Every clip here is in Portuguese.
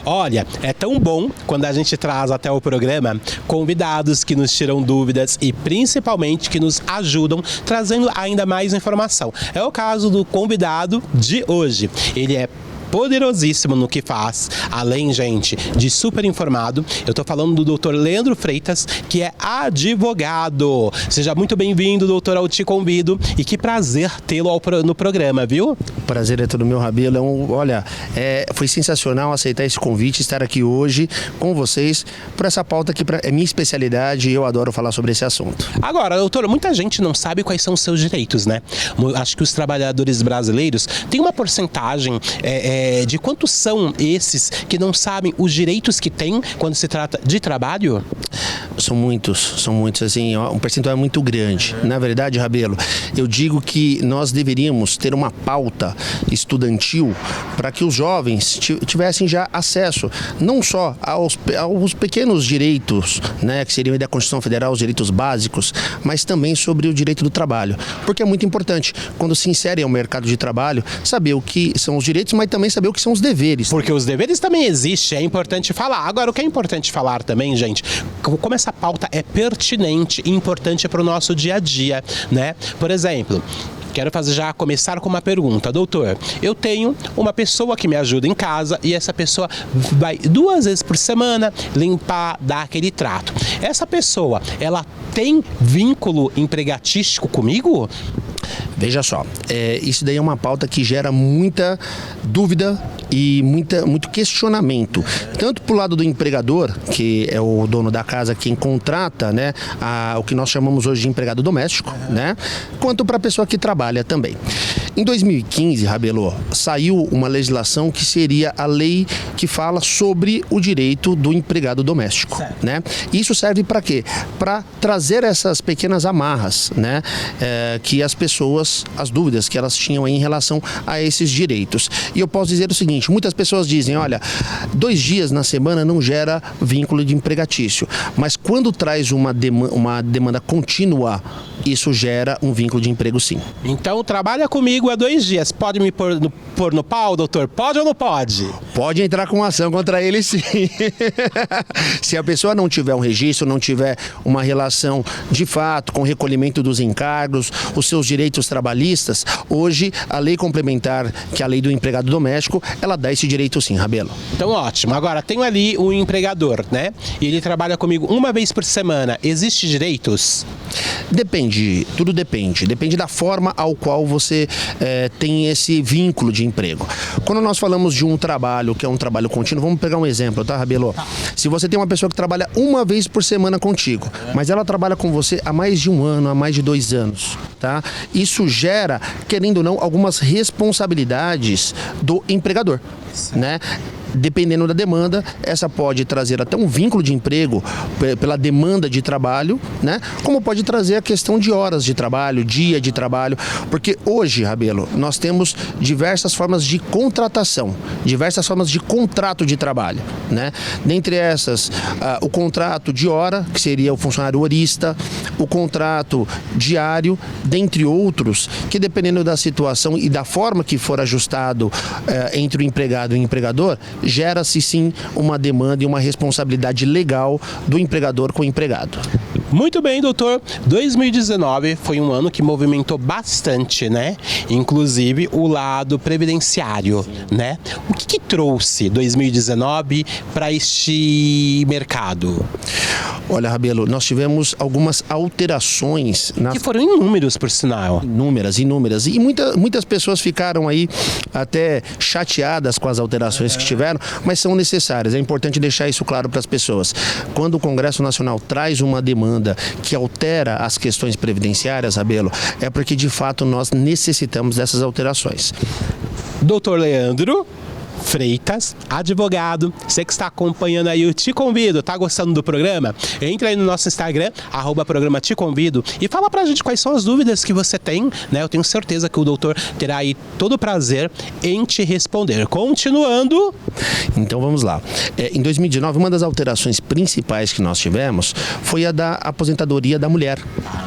Olha, é tão bom quando a gente traz até o programa convidados que nos tiram dúvidas e principalmente que nos ajudam trazendo ainda mais informação. É o caso do convidado de hoje. Ele é poderosíssimo no que faz, além, gente, de super informado. Eu tô falando do Dr. Leandro Freitas, que é advogado. Seja muito bem-vindo, doutor, ao Te Convido, e que prazer tê-lo no programa, viu? Prazer é todo meu, Rabelo. Olha, foi sensacional aceitar esse convite, estar aqui hoje com vocês por essa pauta que é minha especialidade e eu adoro falar sobre esse assunto. Agora, doutor, muita gente não sabe quais são os seus direitos, né? Acho que os trabalhadores brasileiros têm uma porcentagem de quantos são esses que não sabem os direitos que têm quando se trata de trabalho? São muitos, assim, um percentual muito grande. Na verdade, Rabelo, eu digo que nós deveríamos ter uma pauta estudantil para que os jovens tivessem já acesso não só aos pequenos direitos, né, que seriam da Constituição Federal, os direitos básicos, mas também sobre o direito do trabalho. Porque é muito importante, quando se insere ao mercado de trabalho, saber o que são os direitos, mas também saber o que são os deveres. Porque os deveres também existem, é importante falar. Agora, o que é importante falar também, gente, como essa pauta é pertinente e importante para o nosso dia a dia, né? Por exemplo, quero começar com uma pergunta. Doutor, eu tenho uma pessoa que me ajuda em casa e essa pessoa vai 2 vezes por semana limpar, dar aquele trato. Essa pessoa, ela tem vínculo empregatício comigo? Veja só, isso daí é uma pauta que gera muita dúvida e muito questionamento, tanto para o lado do empregador, que é o dono da casa, quem contrata, né, o que nós chamamos hoje de empregado doméstico, né, quanto para a pessoa que trabalha também. Em 2015, Rabelo, saiu uma legislação que seria a lei que fala sobre o direito do empregado doméstico, né? Isso serve para quê? Para trazer essas pequenas amarras, né, que as dúvidas que elas tinham aí em relação a esses direitos. E eu posso dizer o seguinte, muitas pessoas dizem, olha, 2 dias na semana não gera vínculo de empregatício, mas quando traz uma demanda contínua, isso gera um vínculo de emprego, sim. Então, trabalha comigo há 2 dias. Pode me pôr no pau, doutor? Pode ou não pode? Pode entrar com ação contra ele, sim. Se a pessoa não tiver um registro, não tiver uma relação de fato com o recolhimento dos encargos, os seus direitos trabalhistas, hoje a lei complementar, que é a lei do empregado doméstico, ela dá esse direito sim, Rabelo. Então, ótimo. Agora, tenho ali o empregador, né? E ele trabalha comigo 1 vez por semana. Existem direitos? Depende, tudo depende. Depende da forma ao qual você tem esse vínculo de emprego. Quando nós falamos de um trabalho que é um trabalho contínuo, vamos pegar um exemplo, tá, Rabelo? Se você tem uma pessoa que trabalha 1 vez por semana contigo, mas ela trabalha com você há mais de 1 ano, há mais de 2 anos, tá? Isso gera, querendo ou não, algumas responsabilidades do empregador, né? Dependendo da demanda, essa pode trazer até um vínculo de emprego pela demanda de trabalho, né? Como pode trazer a questão de horas de trabalho, dia de trabalho, porque hoje, Rabelo, nós temos diversas formas de contratação, diversas formas de contrato de trabalho, né? Dentre essas, o contrato de hora, que seria o funcionário horista, o contrato diário, dentre outros, que dependendo da situação e da forma que for ajustado entre o empregado e o empregador, gera-se sim uma demanda e uma responsabilidade legal do empregador com o empregado. Muito bem, doutor. 2019 foi um ano que movimentou bastante, né? Inclusive o lado previdenciário, né? O que trouxe 2019 para este mercado? Olha, Rabelo, nós tivemos algumas alterações. Que foram inúmeros, por sinal. Inúmeras. E muitas pessoas ficaram aí até chateadas com as alterações que tiveram, mas são necessárias. É importante deixar isso claro para as pessoas. Quando o Congresso Nacional traz uma demanda que altera as questões previdenciárias, Rabelo, é porque de fato nós necessitamos dessas alterações. Doutor Leandro Freitas, advogado, você que está acompanhando aí, eu te convido, tá gostando do programa? Entra aí no nosso Instagram, @programa Te Convido, e fala pra gente quais são as dúvidas que você tem, né? Eu tenho certeza que o doutor terá aí todo o prazer em te responder. Continuando. Então vamos lá. Em 2019, uma das alterações principais que nós tivemos foi a da aposentadoria da mulher.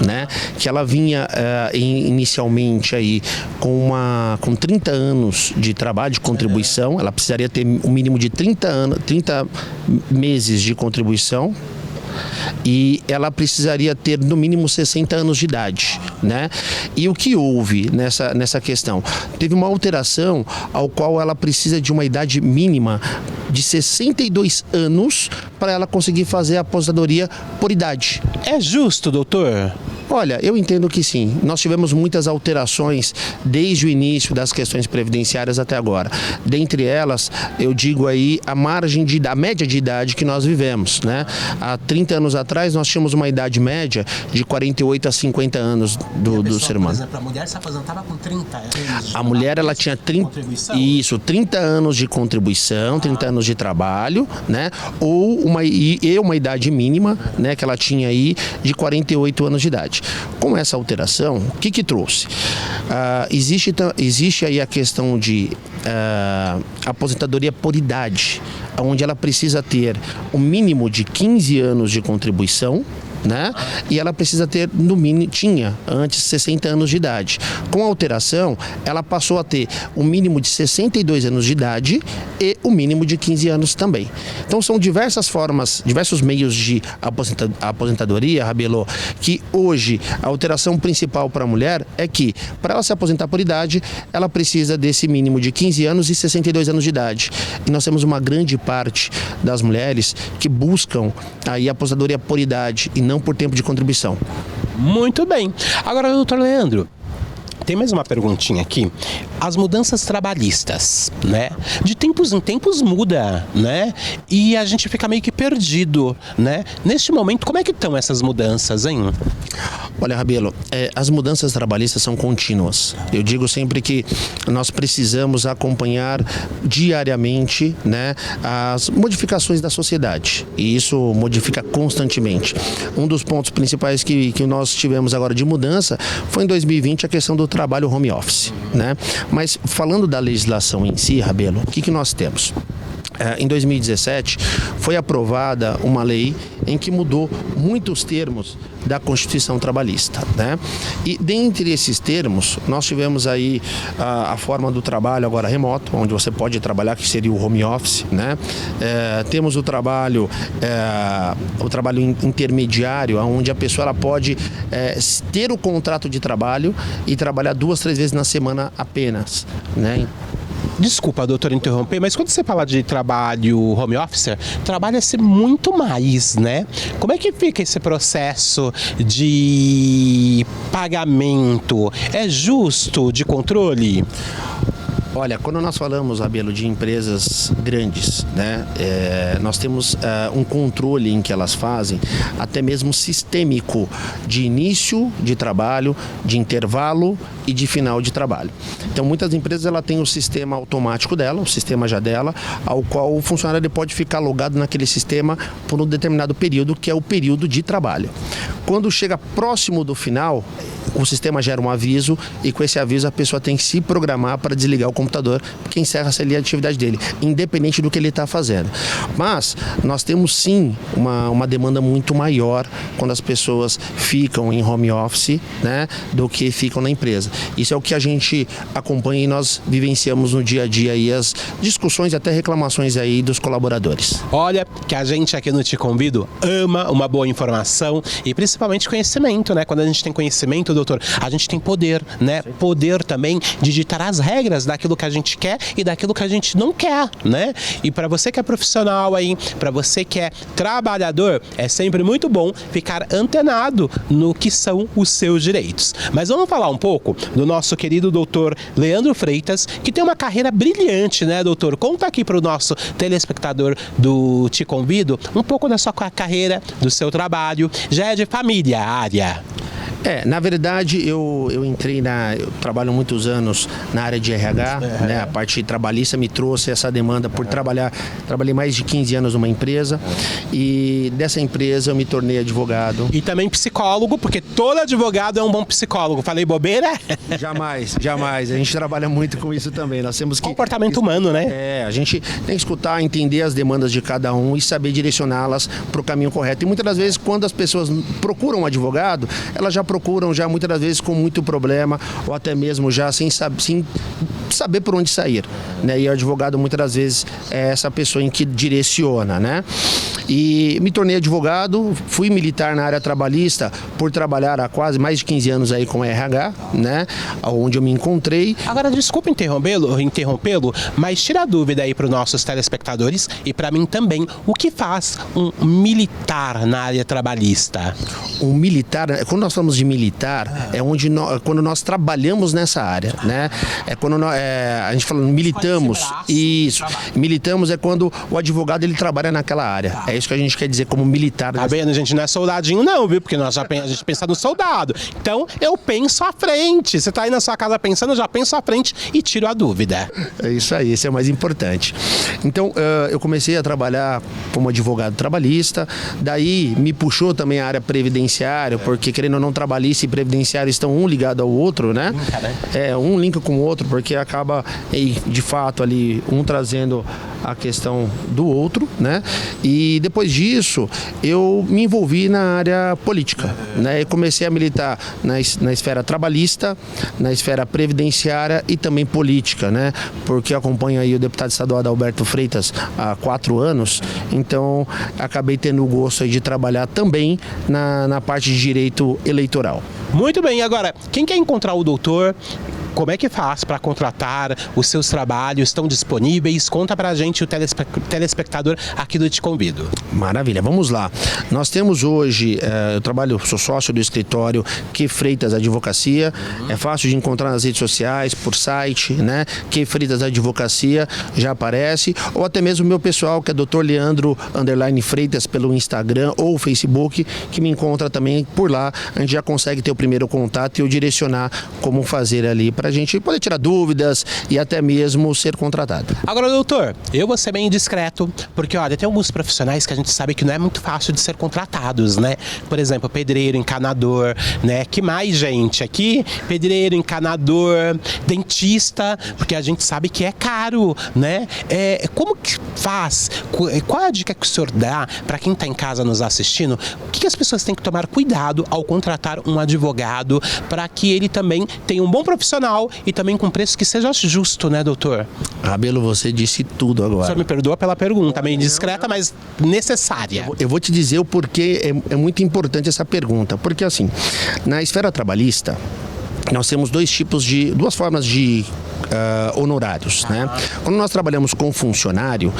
né? Que ela vinha inicialmente aí com 30 anos de trabalho, de contribuição, ela precisaria ter um mínimo de 30 meses de contribuição. E ela precisaria ter no mínimo 60 anos de idade, né? E o que houve nessa questão? Teve uma alteração ao qual ela precisa de uma idade mínima de 62 anos para ela conseguir fazer a aposentadoria por idade. É justo, doutor? Olha, eu entendo que sim. Nós tivemos muitas alterações desde o início das questões previdenciárias até agora. Dentre elas, eu digo aí a média de idade que nós vivemos, né? Há 30 anos atrás, nós tínhamos uma idade média de 48 a 50 anos do ser humano. Por exemplo, a mulher se aposentava com 30 anos. A mulher, ela tinha 30 anos de contribuição, 30 anos de trabalho, né? Ou uma idade mínima, né, que ela tinha aí de 48 anos de idade. Com essa alteração, o que trouxe? Existe aí a questão de aposentadoria por idade, onde ela precisa ter o mínimo de 15 anos de contribuição, né? E ela precisa ter, no mínimo, tinha antes 60 anos de idade. Com a alteração, ela passou a ter o mínimo de 62 anos de idade e o mínimo de 15 anos também. Então são diversas formas, diversos meios de aposentadoria, Rabelo, que hoje a alteração principal para a mulher é que, para ela se aposentar por idade, ela precisa desse mínimo de 15 anos e 62 anos de idade. E nós temos uma grande parte das mulheres que buscam aí a aposentadoria por idade e não por tempo de contribuição. Muito bem. Agora, doutor Leandro, tem mais uma perguntinha aqui. As mudanças trabalhistas, né? De tempos em tempos muda, né? E a gente fica meio que perdido, né? Neste momento, como é que estão essas mudanças, hein? Olha, Rabelo, as mudanças trabalhistas são contínuas. Eu digo sempre que nós precisamos acompanhar diariamente, né, as modificações da sociedade. E isso modifica constantemente. Um dos pontos principais que nós tivemos agora de mudança foi em 2020 a questão do trabalho home office, né? Mas falando da legislação em si, Rabelo, o que nós temos? Em 2017 foi aprovada uma lei em que mudou muitos termos da Constituição Trabalhista, né? E dentre esses termos nós tivemos aí a forma do trabalho agora remoto, onde você pode trabalhar, que seria o home office, né? Temos o trabalho intermediário, onde a pessoa ela pode ter o contrato de trabalho e trabalhar 2, 3 vezes na semana apenas, né? Desculpa, doutor, interromper, mas quando você fala de trabalho home office, trabalha-se muito mais, né? Como é que fica esse processo de pagamento? É justo, de controle? Olha, quando nós falamos, Rabelo, de empresas grandes, né, nós temos um controle em que elas fazem, até mesmo sistêmico, de início de trabalho, de intervalo e de final de trabalho. Então, muitas empresas ela têm o sistema automático dela, o sistema já dela, ao qual o funcionário ele pode ficar logado naquele sistema por um determinado período, que é o período de trabalho. Quando chega próximo do final, o sistema gera um aviso e com esse aviso a pessoa tem que se programar para desligar o computador, porque encerra-se ali a atividade dele, independente do que ele está fazendo. Mas nós temos sim uma demanda muito maior quando as pessoas ficam em home office, né, do que ficam na empresa. Isso é o que a gente acompanha e nós vivenciamos no dia a dia aí as discussões e até reclamações aí dos colaboradores. Olha, que a gente aqui no Te Convido ama uma boa informação e principalmente conhecimento, né? Quando a gente tem conhecimento, doutor, a gente tem poder, né? Poder também de ditar as regras daquilo que a gente quer e daquilo que a gente não quer, né? E para você que é profissional aí, para você que é trabalhador, é sempre muito bom ficar antenado no que são os seus direitos. Mas vamos falar um pouco do nosso querido doutor Leandro Freitas, que tem uma carreira brilhante, né, doutor? Conta aqui para o nosso telespectador do Te Convido um pouco da sua carreira, do seu trabalho. Já é de família a área? Na verdade, eu entrei eu trabalho muitos anos na área de RH, né? A parte trabalhista me trouxe essa demanda por trabalhei mais de 15 anos numa empresa e dessa empresa eu me tornei advogado. E também psicólogo, porque todo advogado é um bom psicólogo. Falei bobeira? Jamais. A gente trabalha muito com isso também. Nós temos que... Comportamento humano, né? A gente tem que escutar, entender as demandas de cada um e saber direcioná-las para o caminho correto. E muitas das vezes, quando as pessoas procuram um advogado, elas já procuram muitas das vezes com muito problema ou até mesmo já sem saber por onde sair, né? E o advogado muitas das vezes é essa pessoa em que direciona, né? E me tornei advogado, fui militar na área trabalhista por trabalhar há quase mais de 15 anos aí com RH, né? Onde eu me encontrei. Agora, desculpa interrompê-lo, mas tira a dúvida aí para os nossos telespectadores e para mim também, o que faz um militar na área trabalhista? Um militar, quando nós falamos de militar, é onde quando nós trabalhamos nessa área, né? É quando a gente fala militamos, isso. Militamos é quando o advogado ele trabalha naquela área. É isso que a gente quer dizer como militar. Tá vendo, gente? Não é soldadinho não, viu? Porque a gente pensa no soldado. Então, eu penso à frente. Você tá aí na sua casa pensando, eu já penso à frente e tiro a dúvida. É isso aí, esse é o mais importante. Então, eu comecei a trabalhar como advogado trabalhista, daí me puxou também a área previdenciária, porque querendo ou não, trabalhista e previdenciário estão um ligado ao outro, né? Um linka com o outro, porque acaba, de fato, ali, um trazendo a questão do outro, né? E depois disso, eu me envolvi na área política, né? E comecei a militar na esfera trabalhista, na esfera previdenciária e também política, né? Porque eu acompanho aí o deputado estadual Adalberto Freitas há 4 anos, então acabei tendo o gosto aí de trabalhar também na parte de direito eleitoral. Muito bem, agora, quem quer encontrar o doutor, como é que faz para contratar? Os seus trabalhos estão disponíveis? Conta pra gente, o telespectador aqui do Te Convido. Maravilha, vamos lá. Nós temos hoje, sou sócio do escritório Que Freitas Advocacia. É fácil de encontrar nas redes sociais, por site, né? Que Freitas Advocacia já aparece. Ou até mesmo o meu pessoal, que é Dr. Leandro _Freitas pelo Instagram ou Facebook, que me encontra também por lá. A gente já consegue ter o primeiro contato e eu direcionar como fazer ali para a gente poder tirar dúvidas e até mesmo ser contratado. Agora, doutor, eu vou ser bem discreto, porque, olha, tem alguns profissionais que a gente sabe que não é muito fácil de ser contratados, né? Por exemplo, pedreiro, encanador, né? Que mais, gente? Aqui, pedreiro, encanador, dentista, porque a gente sabe que é caro, né? Como que faz? Qual é a dica que o senhor dá para quem está em casa nos assistindo? O que as pessoas têm que tomar cuidado ao contratar um advogado para que ele também tenha um bom profissional e também com preço que seja justo, né, doutor? Rabelo, você disse tudo agora. O senhor me perdoa pela pergunta, meio discreta, mas necessária. Eu vou te dizer o porquê é muito importante essa pergunta. Porque assim, na esfera trabalhista, nós temos duas formas de honorários, né? Quando nós trabalhamos com funcionário,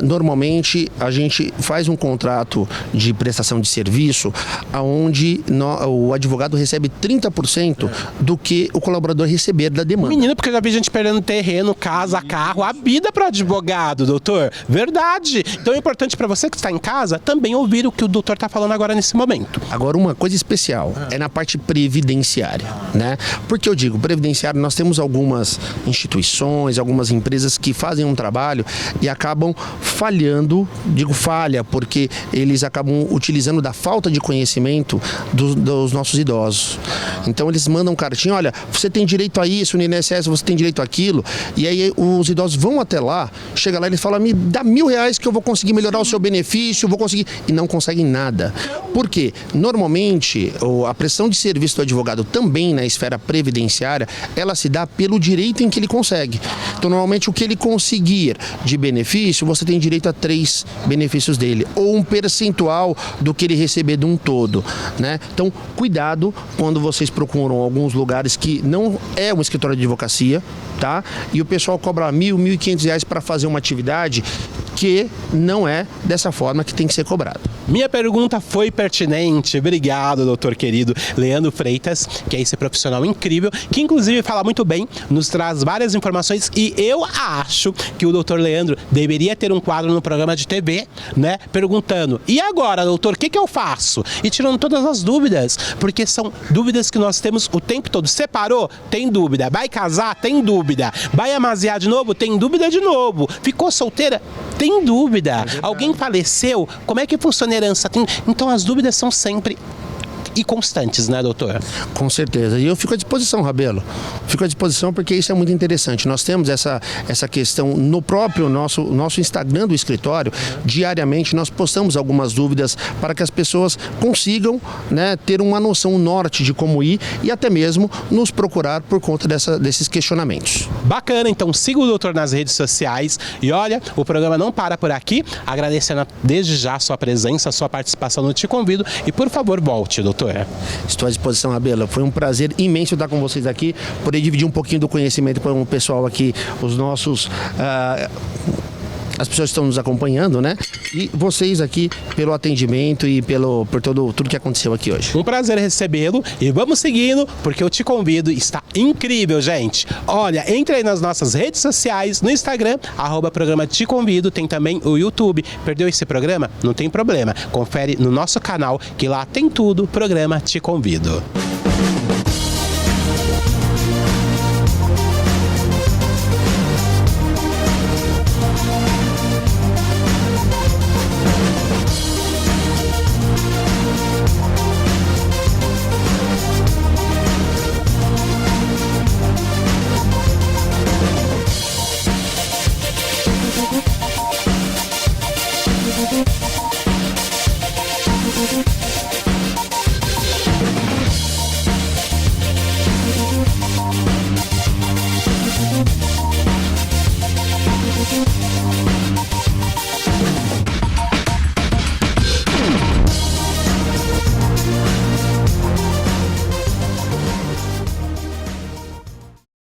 normalmente a gente faz um contrato de prestação de serviço onde o advogado recebe 30% do que o colaborador receber da demanda. Menino, porque eu já vi gente perdendo terreno, casa, carro, a vida para o advogado, doutor. Verdade. Então é importante para você que está em casa também ouvir o que o doutor está falando agora nesse momento. Agora, uma coisa especial é na parte previdenciária, né? Porque eu digo, previdenciário, nós temos algumas instituições, algumas empresas que fazem um trabalho e acabam falhando, digo falha, porque eles acabam utilizando da falta de conhecimento dos nossos idosos. Então eles mandam cartinha, olha, você tem direito a isso, no INSS você tem direito àquilo, e aí os idosos vão até lá, chega lá e eles falam, me dá R$1.000 que eu vou conseguir melhorar o seu benefício, vou conseguir, e não conseguem nada. Por quê? Normalmente, a prestação de serviço do advogado também na esfera previdenciária, ela se dá pelo direito em que ele consegue. Então, normalmente, o que ele conseguir de benefício, você tem direito a 3 benefícios dele, ou um percentual do que ele receber de um todo, né? Então, cuidado quando vocês procuram alguns lugares que não é um escritório de advocacia, tá? E o pessoal cobra R$1.000, R$1.500 para fazer uma atividade que não é dessa forma que tem que ser cobrado. Minha pergunta foi pertinente. Obrigado, doutor querido Leandro Freitas, que é esse profissional incrível, que inclusive fala muito bem, nos traz várias informações, e eu acho que o doutor Leandro deveria ter um quadro no programa de TV, né? Perguntando, e agora, doutor, o que eu faço? E tirando todas as dúvidas, porque são dúvidas que nós temos o tempo todo. Separou? Tem dúvida. Vai casar? Tem dúvida. Vai amaziar de novo? Tem dúvida de novo. Ficou solteira? Tem dúvida. Alguém faleceu? Como é que funciona a herança? Então as dúvidas são sempre e constantes, né, doutor? Com certeza. E eu fico à disposição, Rabelo. Fico à disposição porque isso é muito interessante. Nós temos essa questão no próprio nosso Instagram do escritório. Diariamente nós postamos algumas dúvidas para que as pessoas consigam, né, ter uma noção norte de como ir e até mesmo nos procurar por conta desses questionamentos. Bacana, então siga o doutor nas redes sociais e olha, o programa não para por aqui, agradecendo desde já a sua presença, a sua participação no Te Convido e por favor volte, doutor. Estou à disposição, Rabelo. Foi um prazer imenso estar com vocês aqui, poder dividir um pouquinho do conhecimento com o pessoal aqui, os nossos... as pessoas que estão nos acompanhando, né? E vocês aqui pelo atendimento e por tudo que aconteceu aqui hoje. Um prazer recebê-lo e vamos seguindo, porque eu Te Convido está incrível, gente. Olha, entre aí nas nossas redes sociais, no Instagram, @programa Te Convido, tem também o YouTube. Perdeu esse programa? Não tem problema. Confere no nosso canal, que lá tem tudo, programa Te Convido. Thank you.